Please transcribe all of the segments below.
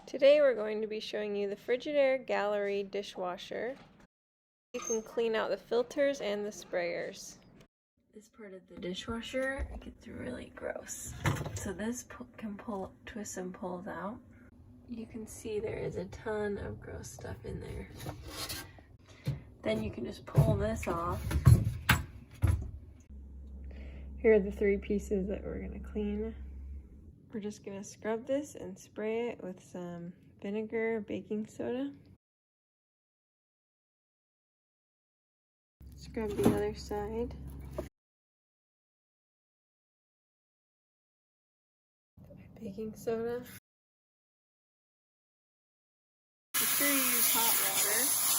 Today we're going to be showing you the Frigidaire Gallery dishwasher. You can clean out the filters and the sprayers. This part of the dishwasher gets really gross. So this can twist and pulls out. You can see there is a ton of gross stuff in there. Then you can just pull this off. Here are the 3 pieces that we're going to clean. We're just going to scrub this and spray it with some vinegar, baking soda. Scrub the other side. Baking soda. Be sure you use hot water.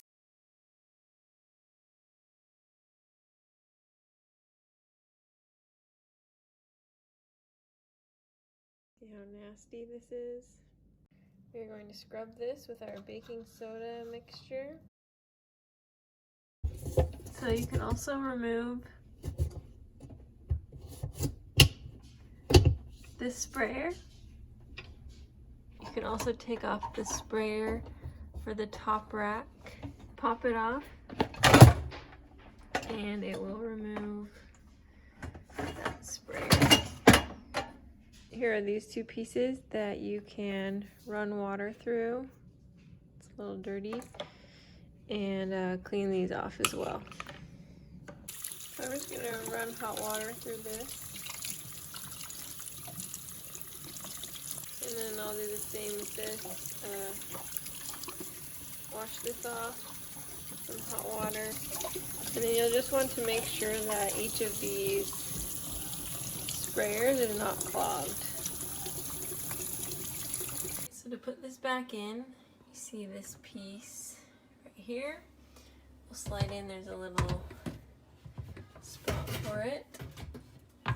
See how nasty this is? We're going to scrub this with our baking soda mixture. So you can also remove this sprayer. You can also take off the sprayer for the top rack. Pop it off and it will remove that sprayer. Here are these 2 pieces that you can run water through. It's a little dirty. And clean these off as well. So I'm just going to run hot water through this. And then I'll do the same with this. Wash this off with some hot water. And then you'll just want to make sure that each of these sprayers is not clogged. So to put this back in, you see this piece right here. We'll slide in, there's a little spot for it. I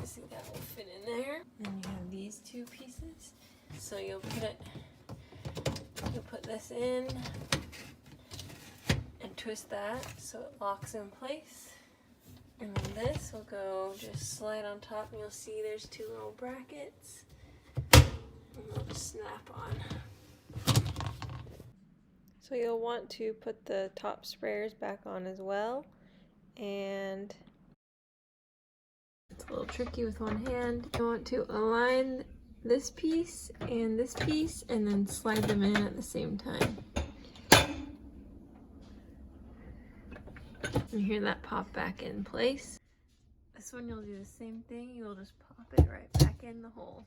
think that will fit in there. And you have these 2 pieces. So you'll put this in and twist that so it locks in place. And then this will go just slide on top, and you'll see there's 2 little brackets. And they'll just snap on. So you'll want to put the top sprayers back on as well. And it's a little tricky with one hand. You want to align this piece, and then slide them in at the same time. And hear that pop back in place. This one you'll do the same thing. You'll just pop it right back in the hole.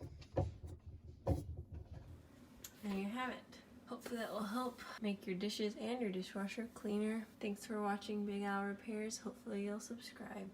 There you have it. Hopefully that will help make your dishes and your dishwasher cleaner. Thanks for watching Big Al Repairs. Hopefully you'll subscribe.